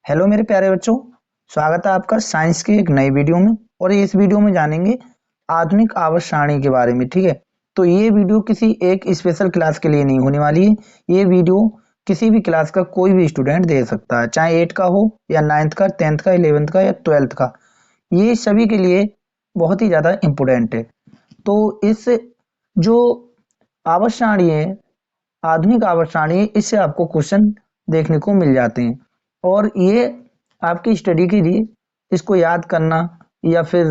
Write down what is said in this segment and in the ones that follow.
Hello मेरे प्यारे बच्चों, स्वागत है आपका साइंस की एक नई वीडियो में। और इस वीडियो में जानेंगे आधुनिक आवर्त सारणी के बारे में। ठीक है, तो ये वीडियो किसी एक स्पेशल क्लास के लिए नहीं होने वाली है। ये वीडियो किसी भी क्लास का कोई भी स्टूडेंट दे सकता है, चाहे 8 का हो या 9th का, 10th का, 11th का या 12th का। ये सभी के लिए बहुत ही ज़्यादा इम्पोर्टेंट है। तो इस जो आवर्त सारणी है, आधुनिक आवर्त सारणी है, इससे आपको क्वेश्चन देखने को मिल जाते हैं। और ये आपकी स्टडी के लिए इसको याद करना या फिर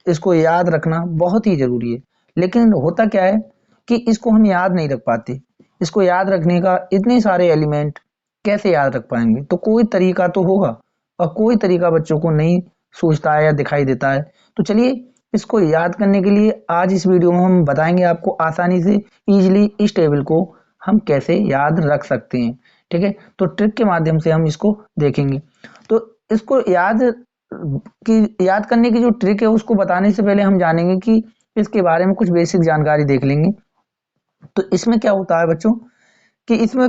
इसको याद रखना बहुत ही जरूरी है। लेकिन होता क्या है कि इसको हम याद नहीं रख पाते। इसको याद रखने का इतने सारे एलिमेंट कैसे याद रख पाएंगे? तो कोई तरीका तो होगा, और कोई तरीका बच्चों को नहीं सूझता है या दिखाई देता है। तो चलिए, इसको याद करने के लिए आज इस वीडियो में हम बताएंगे आपको आसानी से, इजीली इस टेबल को हम कैसे याद रख सकते हैं। ठीक है, तो ट्रिक के माध्यम से हम इसको देखेंगे। तो इसको याद करने की जो ट्रिक है उसको बताने से पहले हम जानेंगे कि इसके बारे में कुछ बेसिक जानकारी देख लेंगे। तो इसमें क्या होता है बच्चों कि इसमें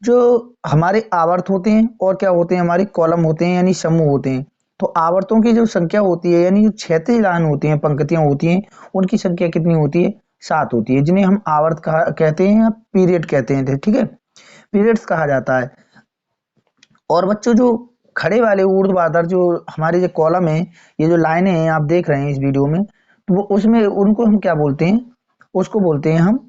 जो हमारे आवर्त होते हैं और क्या होते हैं, हमारे कॉलम होते हैं यानी समूह होते हैं। तो आवर्तों की जो संख्या होती है यानी जो क्षैतिज लाइन होती हैं, पंक्तियां होती हैं, उनकी संख्या कितनी होती है? 7 होती है, जिन्हें हम आवर्त कहते हैं या पीरियड कहते हैं। ठीक है, पीरियड्स कहा जाता है। और बच्चों जो खड़े वाले ऊर्ध्वाधर जो हमारे जो कॉलम है, ये जो लाइनें हैं आप देख रहे हैं इस वीडियो में, तो वो उसमें उनको हम क्या बोलते हैं? उसको बोलते हैं हम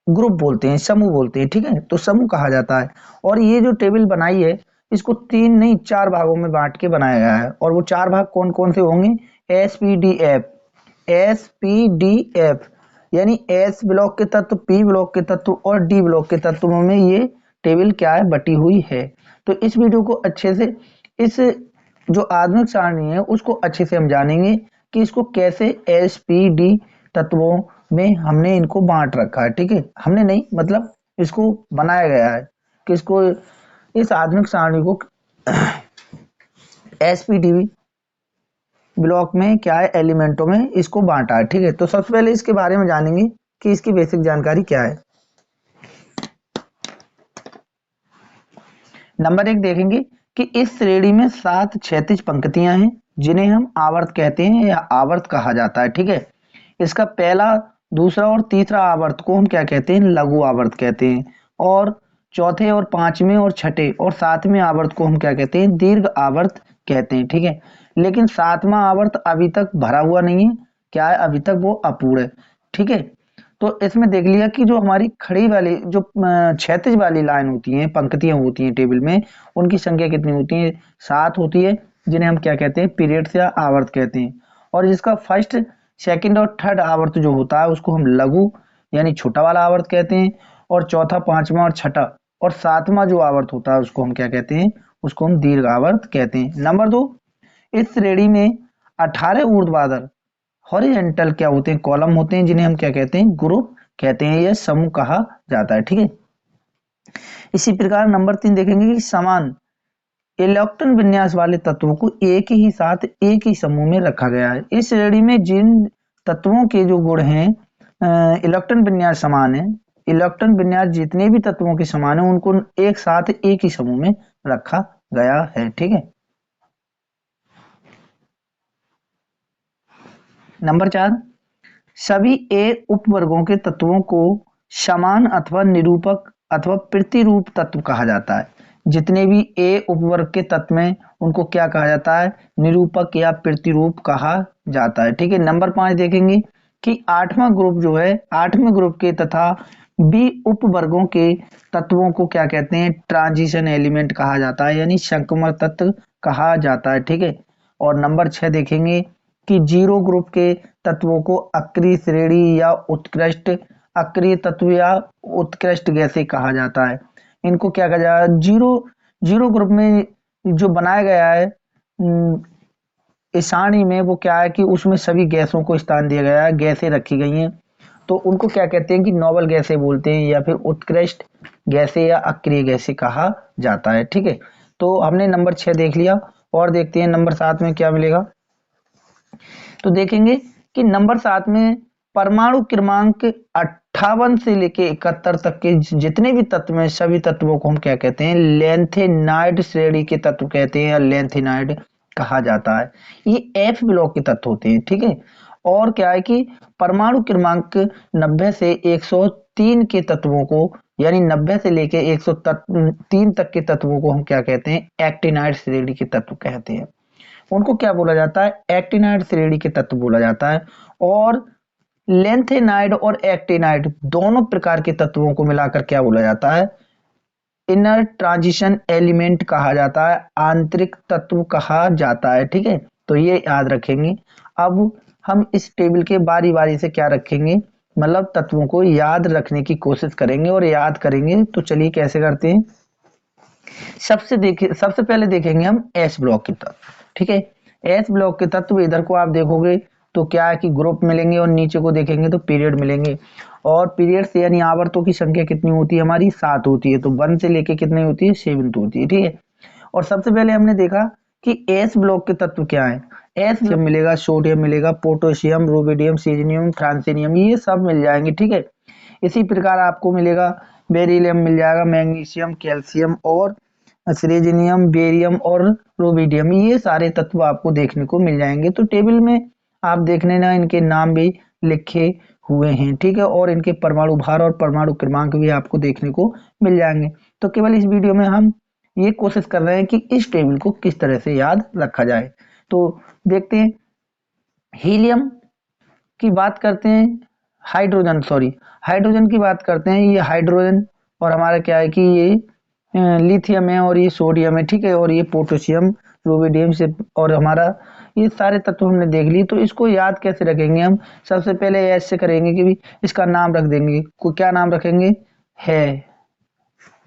ग्रुप बोलते हैं, समूह बोलते हैं। ठीक है, तो समूह कहा जाता है। और ये जो टेबल बनाई है इसको 3 नहीं 4 भागों में बांट के बनाया गया है। और वो 4 भाग कौन कौन से होंगे? एस पी डी एफ यानी एस ब्लॉक के तत्व, पी ब्लॉक के तत्व और डी ब्लॉक के तत्वों में ये टेबल क्या है, बटी हुई है। तो इस वीडियो को अच्छे से, इस जो आधुनिक सारणी है उसको अच्छे से हम जानेंगे कि इसको कैसे एस पी डी तत्वों में हमने इनको बांट रखा है। ठीक है, हमने नहीं, मतलब इसको बनाया गया है कि इसको, इस आधुनिक सारणी को एस पी डी ब्लॉक में क्या है, एलिमेंटों में इसको बांटा है। ठीक है, तो सबसे पहले इसके बारे में जानेंगे कि इसकी बेसिक जानकारी क्या है। नंबर 1 देखेंगे कि इस श्रेणी में 7 क्षैतिज पंक्तियां हैं जिन्हें हम आवर्त कहते हैं या आवर्त कहा जाता है। ठीक है, इसका पहला, दूसरा और तीसरा आवर्त को हम क्या कहते हैं? लघु आवर्त कहते हैं। और चौथे और पांचवें और छठे और सातवें आवर्त को हम क्या कहते हैं? दीर्घ आवर्त कहते हैं। ठीक है, लेकिन सातवां आवर्त अभी तक भरा हुआ नहीं है। क्या है? अभी तक वो अपूर्ण है। ठीक है, तो इसमें देख लिया कि जो हमारी खड़ी वाली जो क्षैतिज वाली लाइन होती है, पंक्तियां होती हैं टेबल में, उनकी संख्या कितनी होती है? 7 होती है, जिन्हें हम क्या कहते हैं? पीरियड्स या आवर्त कहते हैं। और जिसका फर्स्ट, सेकंड और थर्ड आवर्त जो होता है उसको हम लघु यानी छोटा वाला आवर्त कहते हैं। और चौथा, पांचवा और छठा और सातवां जो आवर्त होता है उसको हम क्या कहते हैं? उसको हम दीर्घ आवर्त कहते हैं। नंबर 2, इस श्रेणी में 18 ऊर्ध्वाधर हॉरिजॉन्टल क्या होते हैं? कॉलम होते हैं, जिन्हें हम क्या कहते हैं? ग्रुप कहते हैं या समूह कहा जाता है। ठीक है, इसी प्रकार नंबर 3 देखेंगे कि समान इलेक्ट्रॉन विन्यास वाले तत्वों को एक ही साथ एक ही समूह में रखा गया है। इस श्रेणी में जिन तत्वों के जो गुण हैं, इलेक्ट्रॉन विन्यास समान है, इलेक्ट्रॉन विन्यास जितने भी तत्वों के समान है उनको एक साथ एक ही समूह में रखा गया है। ठीक है, नंबर 4, सभी ए उपवर्गों के तत्वों को समान अथवा निरूपक अथवा प्रतिरूप तत्व कहा जाता है। जितने भी ए उपवर्ग के तत्व हैं उनको क्या कहा जाता है? निरूपक या प्रतिरूप कहा जाता है। ठीक है, नंबर 5 देखेंगे कि आठवां ग्रुप जो है, आठवें ग्रुप के तथा बी उपवर्गों के तत्वों को क्या कहते हैं? ट्रांजिशन एलिमेंट कहा जाता है यानी संक्रमण तत्व कहा जाता है। ठीक है, और नंबर 6 देखेंगे कि जीरो ग्रुप के तत्वों को अक्रिय श्रेणी या उत्कृष्ट अक्रिय तत्व या उत्कृष्ट गैसें कहा जाता है। इनको क्या कहा जाता है? जीरो जीरो ग्रुप में जो बनाया गया है इस सारणी में, वो क्या है कि उसमें सभी गैसों को स्थान दिया गया है, गैसें रखी गई हैं। तो उनको क्या कहते हैं कि नोबल गैसें बोलते हैं या फिर उत्कृष्ट गैसें या अक्रिय गैसें कहा जाता है। ठीक है, तो हमने नंबर 6 देख लिया। और देखते हैं नंबर 7 में क्या मिलेगा। तो देखेंगे कि नंबर 7 में परमाणु क्रमांक 58 से लेके 71 तक के जितने भी तत्व हैं, सभी तत्वों को हम क्या कहते हैं, लेंथेनाइड श्रेणी के तत्व कहते हैं या लेंथेनाइड कहा जाता है। ये एफ ब्लॉक के तत्व होते हैं, ठीक है। और क्या है कि परमाणु क्रमांक 90 से 103 के तत्वों को, यानी 90 से लेके 103 तक के तत्वों को हम क्या कहते हैं, एक्टिनाइड श्रेणी के तत्व कहते हैं। उनको क्या बोला जाता है, एक्टिनाइड श्रेणी के तत्व बोला जाता है। और लेंथेनाइड और एक्टिनाइड दोनों प्रकार के तत्वों को मिलाकर क्या बोला जाता है, इनर ट्रांजिशन एलिमेंट कहा जाता है, आंतरिक तत्व कहा जाता है, ठीक है। तो ये याद रखेंगे। अब हम इस टेबल के बारी बारी से क्या रखेंगे, मतलब तत्वों को याद रखने की कोशिश करेंगे और याद करेंगे। तो चलिए कैसे करते हैं। सबसे पहले देखेंगे हम एस ब्लॉक के तत्व, ठीक है। एस ब्लॉक के तत्व इधर को आप देखोगे तो क्या है कि ग्रुप मिलेंगे और नीचे को देखेंगे तो पीरियड मिलेंगे। और पीरियड से यानी आवर्तों की संख्या कितनी होती है हमारी, 7 होती है। तो 1 से लेके कितनी होती है, 7 होती है, ठीक है। और सबसे पहले हमने देखा कि एस ब्लॉक के तत्व क्या है। एस ब्लॉक मिलेगा, सोडियम मिलेगा, पोटेशियम, रुबिडियम, सीजनियम, फ्रांसिनियम, ये सब मिल जाएंगे, ठीक है। इसी प्रकार आपको मिलेगा बेरिलियम मिल जाएगा, मैग्नीशियम, कैल्शियम और सेलेनियम, बेरियम और रुबिडियम, ये सारे तत्व आपको देखने को मिल जाएंगे। तो टेबल में आप देख लेना, इनके नाम भी लिखे हुए हैं, ठीक है। और इनके परमाणु भार और परमाणु क्रमांक भी आपको देखने को मिल जाएंगे। तो केवल इस वीडियो में हम ये कोशिश कर रहे हैं कि इस टेबल को किस तरह से याद रखा जाए। तो देखते हैं, हीलियम की बात करते हैं, हाइड्रोजन की बात करते हैं। ये हाइड्रोजन और हमारा क्या है कि ये लिथियम है और ये सोडियम है, ठीक है। और ये पोटेशियम, रुबिडियम से, और हमारा ये सारे तत्व हमने देख लिए। तो इसको याद कैसे रखेंगे हम, सबसे पहले ऐसे करेंगे कि भी इसका नाम रख देंगे। को क्या नाम रखेंगे, है,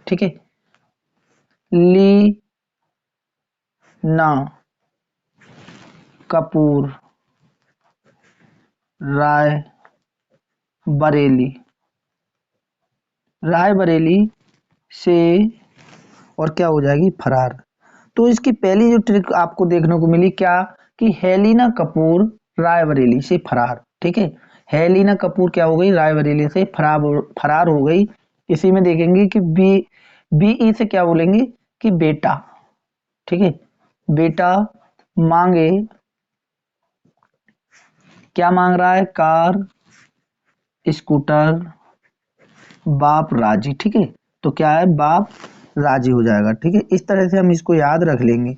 ठीक है, ली ना कपूर राय बरेली, रायबरेली से, और क्या हो जाएगी, फरार। तो इसकी पहली जो ट्रिक आपको देखने को मिली क्या, कि हेलिना कपूर रायबरेली से फरार, ठीक है। हेलिना कपूर क्या हो गई, रायबरेली से फरार हो गई। इसी में देखेंगे कि बीई से क्या बोलेंगे, कि बेटा, ठीक है। बेटा मांगे, क्या मांग रहा है, कार, स्कूटर, बाप राजी, ठीक है। तो क्या है, बाप राजी हो जाएगा, ठीक है। इस तरह से हम इसको याद रख लेंगे।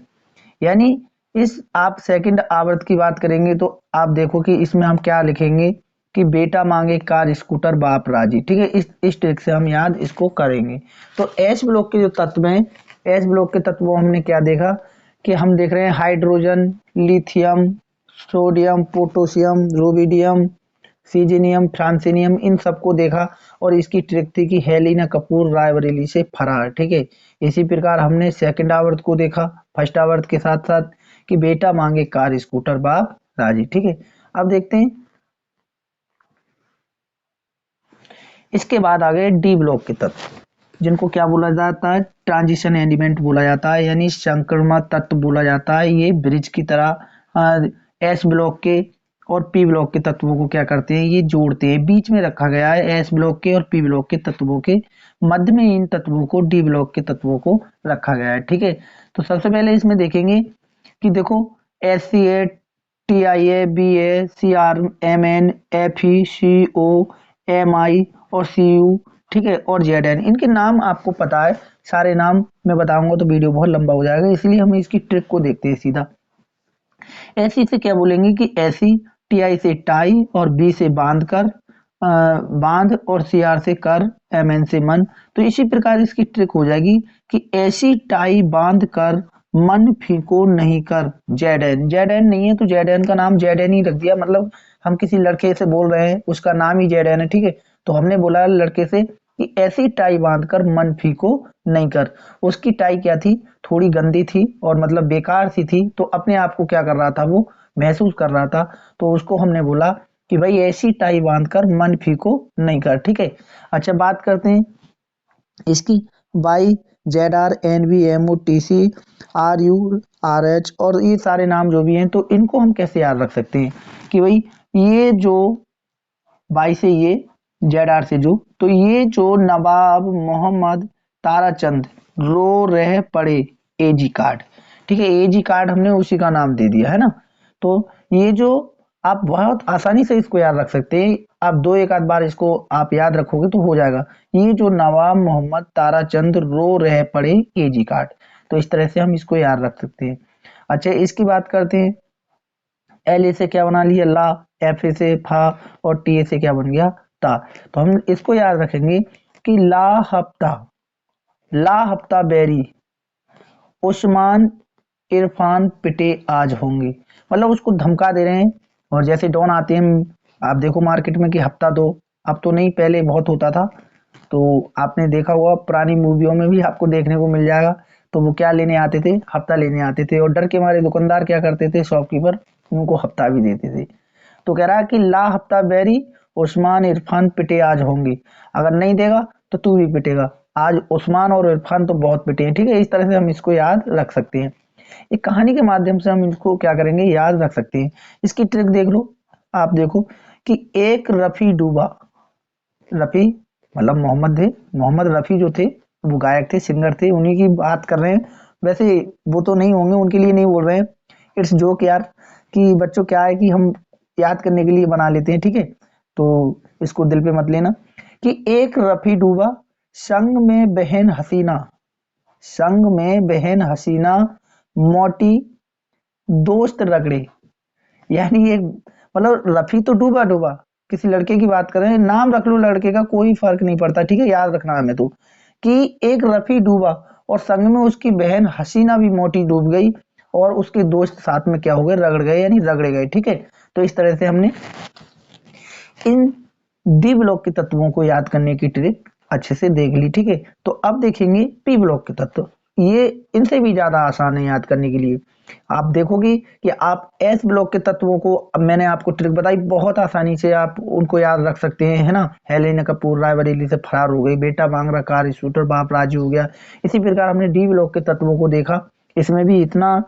यानी इस आप सेकंड आवर्त की बात करेंगे तो आप देखो कि इसमें हम क्या लिखेंगे, कि बेटा मांगे कार, स्कूटर, बाप राजी, ठीक है। इस ट्रिक से हम याद इसको करेंगे। तो एस ब्लॉक के जो तत्व हैं, एस ब्लॉक के तत्वों हमने क्या देखा, कि हम देख रहे हैं hydrogen, lithium, sodium, potassium, rubidium, caesium, francium, इन सबको देखा। और इसकी ट्रिक थी कि हेलिना कपूर रायबरेली से फरार, ठीक है। इसी प्रकार हमने सेकंड आवर्त को देखा फर्स्ट आवर्त के साथ साथ, कि बेटा मांगे कार, स्कूटर, बाप राजी, ठीक है। अब देखते हैं, इसके बाद आ गए डी ब्लॉक के तत्व, जिनको क्या बोला जाता है, ट्रांजिशन एलिमेंट बोला जाता है, यानी संक्रमण तत्व बोला जाता है। ये ब्रिज की तरह एस ब्लॉक के और पी ब्लॉक के तत्वों को क्या करते हैं, ये जोड़ते हैं। बीच में रखा गया है एस ब्लॉक के और पी ब्लॉक के तत्वों के, मध्य में इन तत्वों को, डी ब्लॉक के तत्वों को रखा गया है, ठीक है। तो सबसे पहले इसमें देखेंगे कि देखो, S C A, T I A, B A, C R, M N, F E, C O, M I और सी यू, ठीक है, और जेड एन, इनके नाम आपको पता है। सारे नाम मैं बताऊंगा तो वीडियो बहुत लंबा हो जाएगा, इसलिए हम इसकी ट्रिक को देखते हैं सीधा। ऐसी से क्या बोलेंगे, कि ऐसी, टी आई से टाई और बी से बांध कर, बांध, और सी आर से कर, एम एन से मन। तो इसी प्रकार इसकी ट्रिक हो जाएगी, कि ऐसी टाई बांध कर मन फीको नहीं कर, जेड एन, जेड एन नहीं है तो जेड एन का नाम जेड एन ही रख दिया। मतलब हम किसी लड़के से बोल रहे हैं, उसका नाम ही जेड एन है, ठीक है। तो हमने बोला लड़के से कि ऐसी टाई बांधकर मन फीको नहीं कर। उसकी टाई क्या थी, थोड़ी गंदी थी और मतलब बेकार सी थी। तो अपने आप को क्या कर रहा था, वो महसूस कर रहा था। तो उसको हमने बोला कि भाई ऐसी टाई बांधकर मन फीको नहीं कर, ठीक है। अच्छा, बात करते हैं इसकी, Y, Z R, N B, M O, T C, R U, R H, और ये सारे नाम जो भी हैं, तो इनको हम कैसे याद रख सकते हैं, कि भाई ये जो बाई से ये, ZR से जो, तो ये जो नवाब मोहम्मद ताराचंद रो रहे पड़े एजी कार्ड, ठीक है, एजी कार्ड हमने उसी का नाम दे दिया है ना। तो ये जो आप बहुत आसानी से इसको याद रख सकते हैं, आप दो एक आध बार इसको आप याद रखोगे तो हो जाएगा। ये जो नवाब मोहम्मद ताराचंद रो रहे पड़े एजी कार्ड, तो इस तरह से हम इसको याद रख सकते हैं। अच्छा, इसकी बात करते हैं। एल ए से क्या बना लिया ला, एफ ए से फा, और टी ए से क्या बन गया ता। तो हम इसको याद रखेंगे कि ला हफ्ता बैरी उस्मान इरफान पिटे आज होंगे, मतलब उसको धमका दे रहे हैं। और जैसे डॉन आते हैं, आप देखो मार्केट में कि हफ्ता दो, अब तो नहीं पहले बहुत होता था, तो आपने देखा होगा पुरानी मूवियों में भी आपको देखने को मिल जाएगा। तो वो क्या लेने आते थे, हफ्ता लेने आते थे, और डर के मारे दुकानदार क्या करते थे, शॉपकीपर उनको हफ्ता भी देते थे। तो कह रहा है कि ला हफ्ता बैरी उस्मान इरफान पिटे आज होंगे, अगर नहीं देगा तो तू भी पिटेगा। आज उस्मान और इरफान तो बहुत पिटे हैं, ठीक है। इस तरह से हम इसको याद रख सकते हैं, एक कहानी के माध्यम से हम इसको क्या करेंगे, याद रख सकते हैं। इसकी ट्रिक देख लो, आप देखो कि एक रफी डूबा, रफी मतलब मोहम्मद थे, मोहम्मद रफी जो थे वो गायक थे, सिंगर थे, उन्हीं की बात कर रहे हैं। वैसे वो तो नहीं होंगे, उनके लिए नहीं बोल रहे हैं, इट्स जोक यार, कि बच्चों क्या है कि हम याद करने के लिए बना लेते हैं, ठीक है। तो इसको दिल पे मत लेना। कि एक रफी डूबा संग में बहन हसीना, संग में बहन हसीना मोटी दोस्त रगड़े, यानी एक मतलब रफी तो डूबा डूबा, किसी लड़के की बात कर रहे हैं, नाम रख लो लड़के का, कोई फर्क नहीं पड़ता, ठीक है, याद रखना हमें। तो कि एक रफी डूबा और संग में उसकी बहन हसीना भी मोटी डूब गई, और उसके दोस्त साथ में क्या हो गए, रगड़ गए, यानी रगड़े गए, ठीक है। तो इस तरह से हमने इन डी ब्लॉक के तत्वों को याद करने की ट्रिक अच्छे से देख ली, ठीक है। तो अब देखेंगे पी ब्लॉक के तत्व, ये इनसे भी ज्यादा आसान है याद करने के लिए। आप देखोगे कि आप एस ब्लॉक के तत्वों को, अब मैंने आपको ट्रिक बताई, बहुत आसानी से आप उनको याद रख सकते हैं, है ना। हेलेना कपूर रायबरेली से फरार हो गई, बेटा मांग रहा कार स्कूटर, बाप राजी हो गया। इसी प्रकार हमने डी ब्लॉक के तत्वों को देखा, इसमें भी इतना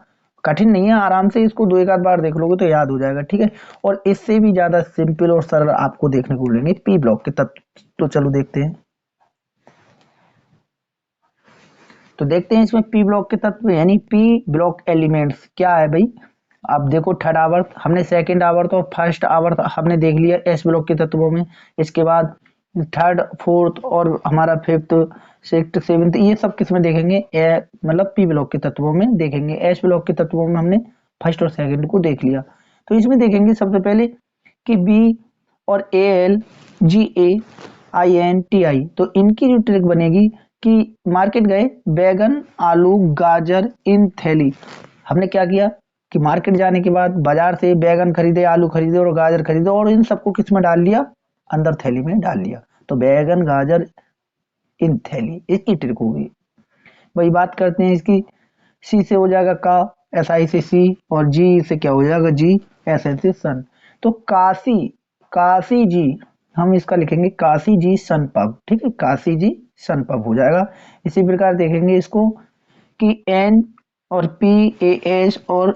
कठिन नहीं है, आराम से इसको दो एक आध बार देख लोगे तो याद हो जाएगा, ठीक है। और इससे भी ज्यादा सिंपल और सरल आपको देखने को मिलेंगे पी ब्लॉक के तत्व। तो चलो देखते हैं। तो देखते हैं इसमें पी ब्लॉक के तत्व, यानी पी ब्लॉक एलिमेंट्स क्या है भाई। अब देखो थर्ड आवर्त हमने, सेकंड आवर्त और फर्स्ट आवर्त हमने देख लिया एस ब्लॉक के तत्वों में। इसके बाद थर्ड फोर्थ और हमारा फिफ्थ सिक्स्थ सेवंथ, ये सब किस में देखेंगे, मतलब पी ब्लॉक के तत्वों में देखेंगे। एस ब्लॉक के तत्वों में हमने फर्स्ट और सेकंड को देख लिया। तो इसमें देखेंगे सबसे पहले कि बी और A L G A I N T I, तो इनकी जो ट्रिक बनेगी कि मार्केट गए, बैगन आलू गाजर इन थैली। हमने क्या किया कि मार्केट जाने के बाद बाजार से बैगन खरीदे, आलू खरीदे और गाजर खरीदे, और इन सबको किस में डाल लिया, अंदर थैली में डाल लिया। तो बैगन गाजर इन थैली, इसकी ट्रिक होगी। वही बात करते हैं इसकी, सी से हो जाएगा का, एस आई से सी, और जी से क्या हो जाएगा जी, एस आई से सन। तो काशी, काशी जी, हम इसका लिखेंगे काशी जी सन पब, ठीक है, काशी जी सन पब हो जाएगा। इसी प्रकार देखेंगे इसको कि एन और पी ए एस और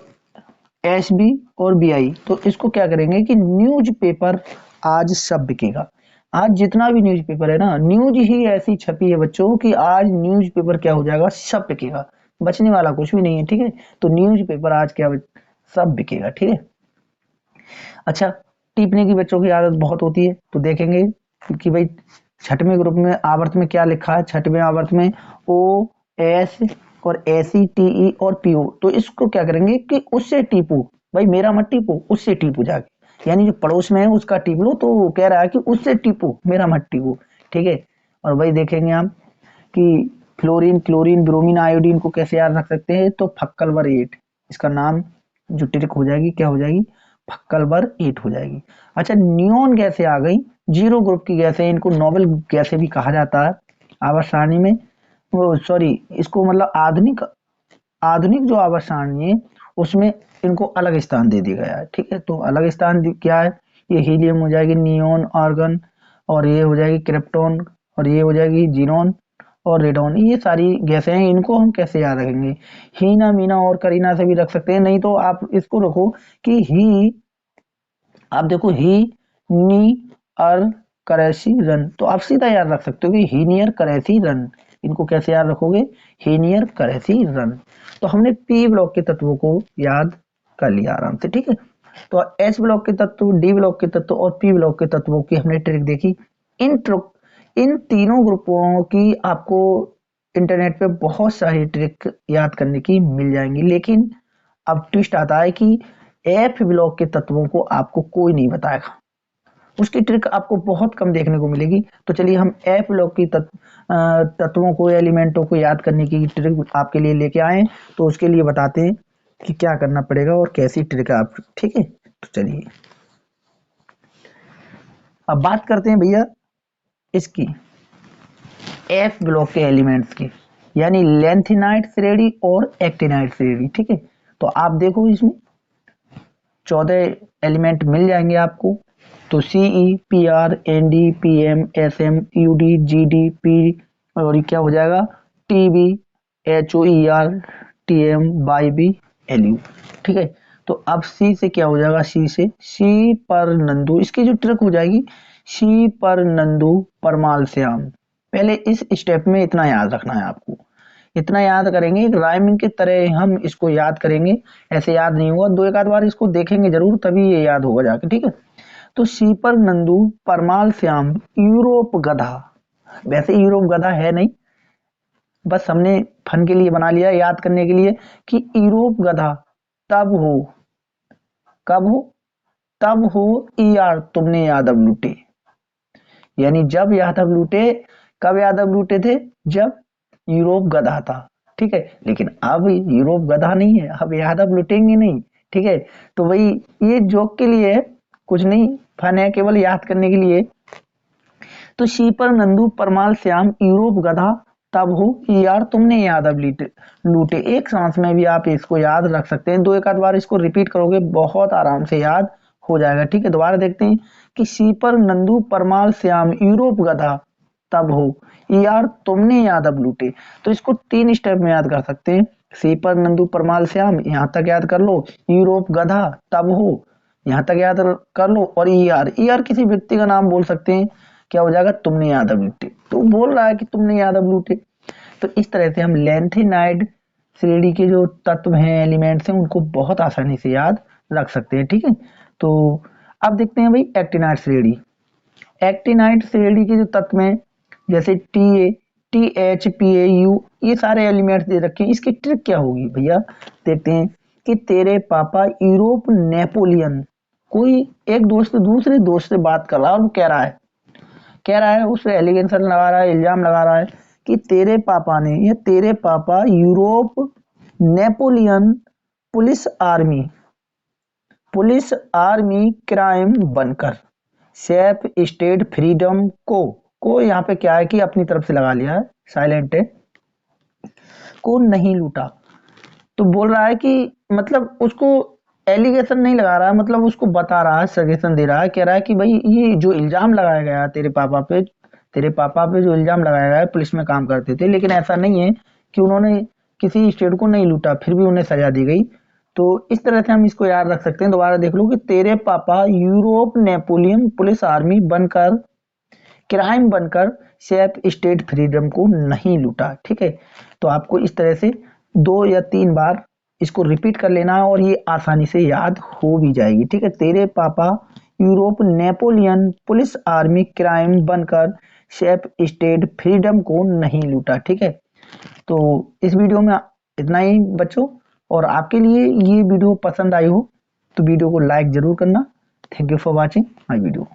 एस बी और बी आई, तो इसको क्या करेंगे कि न्यूज पेपर आज सब बिकेगा। आज जितना भी न्यूज पेपर है ना, न्यूज ही ऐसी छपी है बच्चों कि आज न्यूज पेपर क्या हो जाएगा, सब बिकेगा, बचने वाला कुछ भी नहीं है, ठीक है। तो न्यूज पेपर आज क्या सब बिकेगा, ठीक है। अच्छा, टिप्पणी की बच्चों की आदत बहुत होती है, तो देखेंगे कि भाई छठवें ग्रुप में आवर्त में क्या लिखा है, छठवें आवर्त में ओ एस और एसी टी ई और पीओ, तो इसको क्या करेंगे कि उससे टीपू, भाई मेरा मत टीपू, उससे टीपू जाके, यानी जो पड़ोस में है उसका टीप लो, तो वो कह रहा है कि उससे टीपू, मेरा मत टीपू, ठीक है। और वही देखेंगे हम कि फ्लोरीन क्लोरीन ब्रोमीन आयोडीन को कैसे याद रख सकते हैं, तो फक्कल वर 8, इसका नाम जो ट्रिक हो जाएगी क्या हो जाएगी, फक्कल वर 8 हो जाएगी। अच्छा, नियोन गैसें आ गई, जीरो ग्रुप की गैसें, इनको नोबेल गैसें भी कहा जाता है आवर्त सारणी में, वो सॉरी इसको मतलब आधुनिक, आधुनिक जो आवर्त सारणी है उसमें इनको अलग स्थान दे दिया गया है, ठीक है। तो अलग स्थान क्या है, ये हीलियम हो जाएगी, नियोन आर्गन, और ये हो जाएगी क्रिप्टॉन, और ये हो जाएगी जीनोन और रेडॉन, ये सारी गैसें हैं। इनको हम कैसे याद रखेंगे, हीना मीना और करीना से भी रख सकते हैं, नहीं तो आप इसको रखो कि ही, आप देखो ही नी अर करेसी रन। तो आप सीधा याद रख सकते हो कि ही नियर करेसी रन। इनको कैसे याद रखोगे? ही नियर करेसी रन। तो हमने पी ब्लॉक के तत्वों को याद कर लिया आराम से, ठीक है। तो एच ब्लॉक के तत्व, डी ब्लॉक के तत्व और पी ब्लॉक के तत्वों की हमने ट्रिक देखी। इन तीनों ग्रुपों की आपको इंटरनेट पे बहुत सारी ट्रिक याद करने की मिल जाएंगी, लेकिन अब ट्विस्ट आता है कि एफ ब्लॉक के तत्वों को आपको कोई नहीं बताएगा, उसकी ट्रिक आपको बहुत कम देखने को मिलेगी। तो चलिए हम एफ ब्लॉक की तत्वों को, एलिमेंटों को याद करने की ट्रिक आपके लिए लेके आए। तो उसके लिए बताते हैं कि क्या करना पड़ेगा और कैसी ट्रिक है आप, ठीक है। तो चलिए अब बात करते हैं भैया इसकी एफ ब्लॉक के एलिमेंट्स की, यानी लेंथिनाइट श्रेणी और एक्टिनाइट श्रेणी, ठीक है। तो आप देखो इसमें 14 एलिमेंट मिल जाएंगे आपको। तो C E P R N D P M S M U D G D P और ये क्या हो जाएगा T B H O E R T M Y B L U, ठीक है। तो अब सी से क्या हो जाएगा? सी से सी पर नंदू, इसकी जो ट्रिक हो जाएगी सी पर नंदू परमाल श्याम। पहले इस स्टेप में इतना याद रखना है आपको, इतना याद करेंगे एक राइमिंग के तरह हम इसको याद करेंगे, ऐसे याद नहीं होगा, दो एक आध बार इसको देखेंगे जरूर तभी ये याद होगा जाके, ठीक है। तो शीपर नंदू परमाल श्याम यूरोप गधा, वैसे यूरोप गधा है नहीं, बस हमने फन के लिए बना लिया याद करने के लिए कि यूरोप गधा तब हो, कब हो? तब हो यार तुमने यादव लूटे, यानी जब यादव लूटे। कब यादव लूटे थे? जब यूरोप गधा था, ठीक है। लेकिन अब यूरोप गधा नहीं है, अब यादव लुटेंगे नहीं, ठीक है। तो वही ये जोक के लिए है, कुछ नहीं, फन है, केवल याद करने के लिए। तो शीपर नंदू परमाल श्याम यूरोप गधा तब हो यार तुमने यादव लूटे, एक सांस में भी आप इसको याद रख सकते हैं, दो एक आध बार इसको रिपीट करोगे बहुत आराम से याद हो जाएगा, ठीक है। दोबारा देखते हैं कि शीपर नंदू परमाल श्याम यूरोप गधा तब हो यार तुमने यादव लूटे। तो इसको 3 स्टेप में याद कर सकते हैं। शीपर नंदू परमाल श्याम यहां तक याद कर लो, यूरोप गधा तब हो यहां तक याद कर लो, और ईआर किसी व्यक्ति का नाम बोल सकते हैं, क्या हो जाएगा? तुमने यादव लूटे। तो बोल रहा है कि तुमने यादव लूटे। तो इस तरह से हम लेंथेनाइड श्रेणी के जो तत्व हैं, एलिमेंट्स हैं, उनको बहुत आसानी से याद रख सकते हैं, ठीक है। तो अब देखते हैं भाई एक्टिनाइड श्रेणी। एक्टिनाइड श्रेणी के जो तत्व हैं जैसे T A T H P A you, ये सारे एलिमेंट्स दे रखे हैं, इसकी ट्रिक क्या होगी भैया? देखते हैं कि तेरे पापा यूरोप नेपोलियन, कोई एक दोस्त दूसरे दोस्त से बात कर रहा है और वो कह रहा है उसे एलिगेशन लगा रहा है, इल्जाम लगा रहा है कि तेरे पापा ने या तेरे पापा Europe Napoleon police army crime बनकर सेफ स्टेट फ्रीडम को यहाँ पे क्या है कि अपनी तरफ से लगा लिया है, साइलेंट है, को नहीं लूटा। तो बोल रहा है कि मतलब उसको एलिगेशन नहीं लगा रहा है, मतलब उसको बता रहा है, सजेशन दे रहा है, कह रहा है कि भाई ये जो इल्जाम लगाया गया तेरे पापा पे जो इल्जाम लगाया गया है, पुलिस में काम करते थे, लेकिन ऐसा नहीं है कि उन्होंने किसी स्टेट को नहीं लूटा, फिर भी उन्हें सजा दी गई। तो इस तरह से हम इसको याद रख सकते हैं। दोबारा देख लो कि तेरे पापा यूरोप नेपोलियन पुलिस आर्मी बनकर क्राइम बनकर सेफ स्टेट फ्रीडम को नहीं लूटा, ठीक है। तो आपको इस तरह से 2 या 3 बार इसको रिपीट कर लेना है और ये आसानी से याद हो भी जाएगी, ठीक है। तेरे पापा Europe Napoleon police army crime बनकर सेफ स्टेट फ्रीडम को नहीं लूटा, ठीक है। तो इस वीडियो में इतना ही बच्चों, और आपके लिए ये वीडियो पसंद आई हो तो वीडियो को लाइक जरूर करना। Thank you for watching my video.